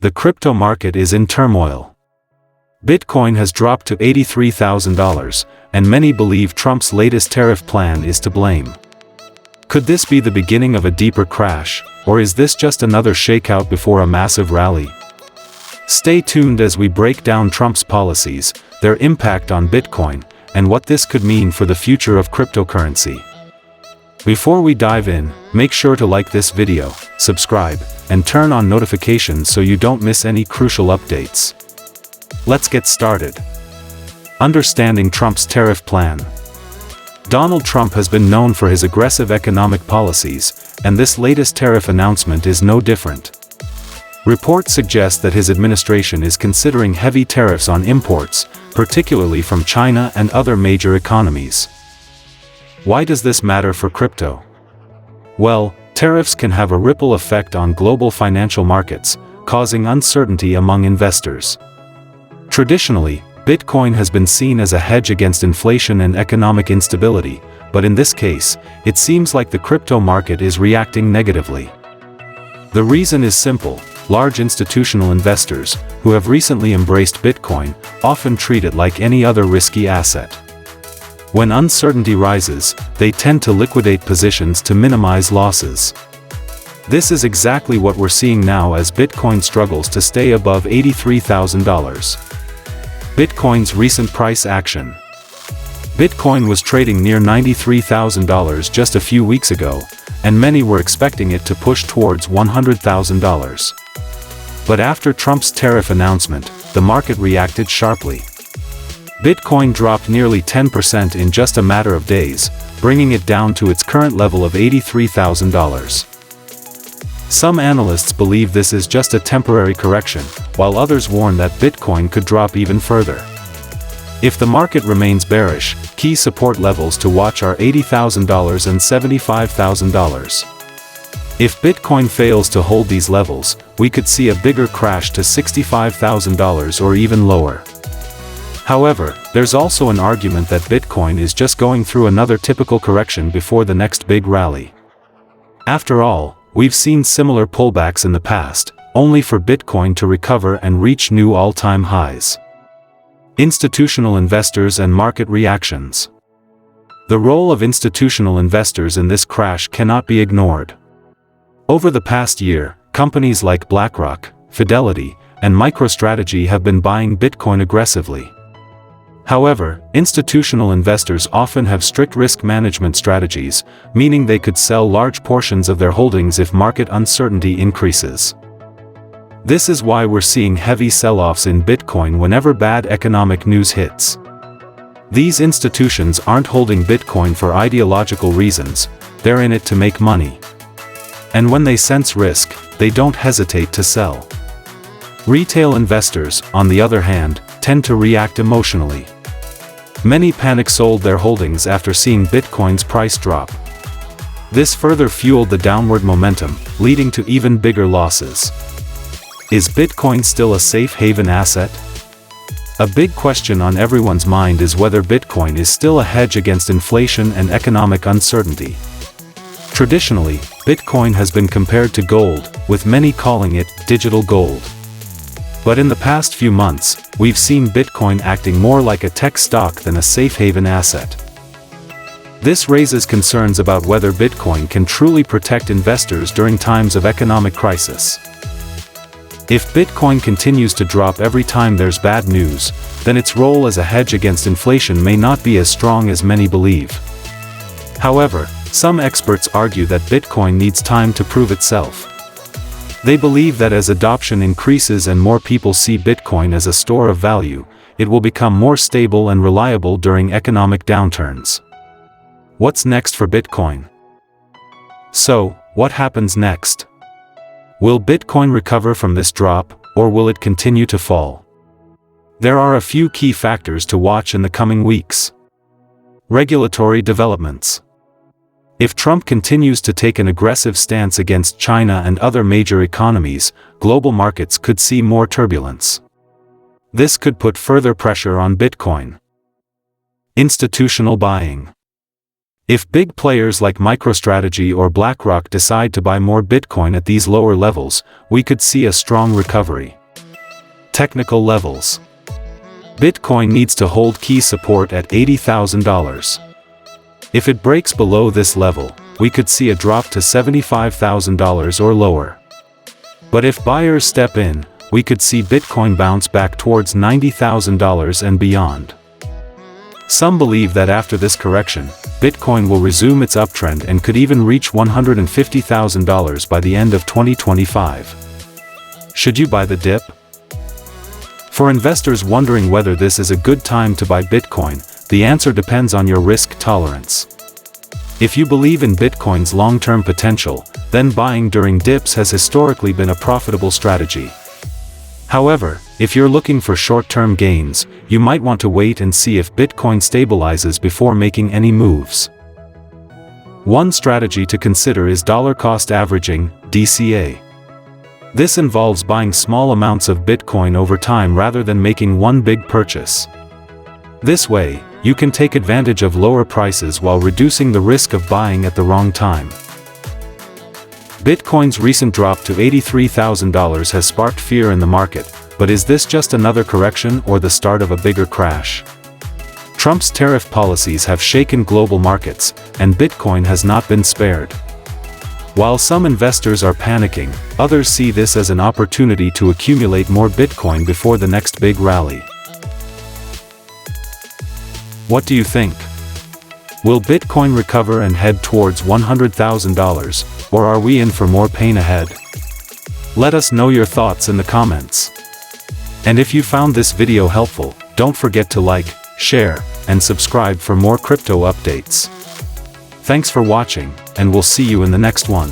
The crypto market is in turmoil. Bitcoin has dropped to $83,000, and many believe Trump's latest tariff plan is to blame. Could this be the beginning of a deeper crash, or is this just another shakeout before a massive rally? Stay tuned as we break down Trump's policies, their impact on Bitcoin, and what this could mean for the future of cryptocurrency. Before we dive in, make sure to like this video, subscribe, and turn on notifications so you don't miss any crucial updates. Let's get started. Understanding Trump's tariff plan. Donald Trump has been known for his aggressive economic policies, and this latest tariff announcement is no different. Reports suggest that his administration is considering heavy tariffs on imports, particularly from China and other major economies. Why does this matter for crypto? Well, tariffs can have a ripple effect on global financial markets, causing uncertainty among investors. Traditionally, Bitcoin has been seen as a hedge against inflation and economic instability, but in this case, it seems like the crypto market is reacting negatively. The reason is simple: large institutional investors, who have recently embraced Bitcoin, often treat it like any other risky asset. When uncertainty rises, they tend to liquidate positions to minimize losses. This is exactly what we're seeing now as Bitcoin struggles to stay above $83,000. Bitcoin's recent price action. Bitcoin was trading near $93,000 just a few weeks ago, and many were expecting it to push towards $100,000. But after Trump's tariff announcement, the market reacted sharply. Bitcoin dropped nearly 10% in just a matter of days, bringing it down to its current level of $83,000. Some analysts believe this is just a temporary correction, while others warn that Bitcoin could drop even further. If the market remains bearish, key support levels to watch are $80,000 and $75,000. If Bitcoin fails to hold these levels, we could see a bigger crash to $65,000 or even lower. However, there's also an argument that Bitcoin is just going through another typical correction before the next big rally. After all, we've seen similar pullbacks in the past, only for Bitcoin to recover and reach new all-time highs. Institutional investors and market reactions. The role of institutional investors in this crash cannot be ignored. Over the past year, companies like BlackRock, Fidelity, and MicroStrategy have been buying Bitcoin aggressively. However, institutional investors often have strict risk management strategies, meaning they could sell large portions of their holdings if market uncertainty increases. This is why we're seeing heavy sell-offs in Bitcoin whenever bad economic news hits. These institutions aren't holding Bitcoin for ideological reasons, they're in it to make money. And when they sense risk, they don't hesitate to sell. Retail investors, on the other hand, tend to react emotionally. Many panic sold their holdings after seeing Bitcoin's price drop. This further fueled the downward momentum, leading to even bigger losses. Is Bitcoin still a safe haven asset? A big question on everyone's mind is whether Bitcoin is still a hedge against inflation and economic uncertainty. Traditionally, Bitcoin has been compared to gold, with many calling it digital gold. But in the past few months, we've seen Bitcoin acting more like a tech stock than a safe haven asset. This raises concerns about whether Bitcoin can truly protect investors during times of economic crisis. If Bitcoin continues to drop every time there's bad news, then its role as a hedge against inflation may not be as strong as many believe. However, some experts argue that Bitcoin needs time to prove itself. They believe that as adoption increases and more people see Bitcoin as a store of value, it will become more stable and reliable during economic downturns. What's next for Bitcoin? So, what happens next? Will Bitcoin recover from this drop, or will it continue to fall? There are a few key factors to watch in the coming weeks. Regulatory developments. If Trump continues to take an aggressive stance against China and other major economies, global markets could see more turbulence. This could put further pressure on Bitcoin. Institutional buying. If big players like MicroStrategy or BlackRock decide to buy more Bitcoin at these lower levels, we could see a strong recovery. Technical levels. Bitcoin needs to hold key support at $80,000. If it breaks below this level, we could see a drop to $75,000 or lower. But if buyers step in, we could see Bitcoin bounce back towards $90,000 and beyond. Some believe that after this correction, Bitcoin will resume its uptrend and could even reach $150,000 by the end of 2025. Should you buy the dip? For investors wondering whether this is a good time to buy Bitcoin, the answer depends on your risk tolerance. If you believe in Bitcoin's long-term potential, then buying during dips has historically been a profitable strategy. However, if you're looking for short-term gains, you might want to wait and see if Bitcoin stabilizes before making any moves. One strategy to consider is dollar cost averaging, DCA. This involves buying small amounts of Bitcoin over time rather than making one big purchase. This way, you can take advantage of lower prices while reducing the risk of buying at the wrong time. Bitcoin's recent drop to $83,000 has sparked fear in the market, but is this just another correction or the start of a bigger crash? Trump's tariff policies have shaken global markets, and Bitcoin has not been spared. While some investors are panicking, others see this as an opportunity to accumulate more Bitcoin before the next big rally. What do you think? Will Bitcoin recover and head towards $100,000, or are we in for more pain ahead? Let us know your thoughts in the comments. And if you found this video helpful, don't forget to like, share, and subscribe for more crypto updates. Thanks for watching, and we'll see you in the next one.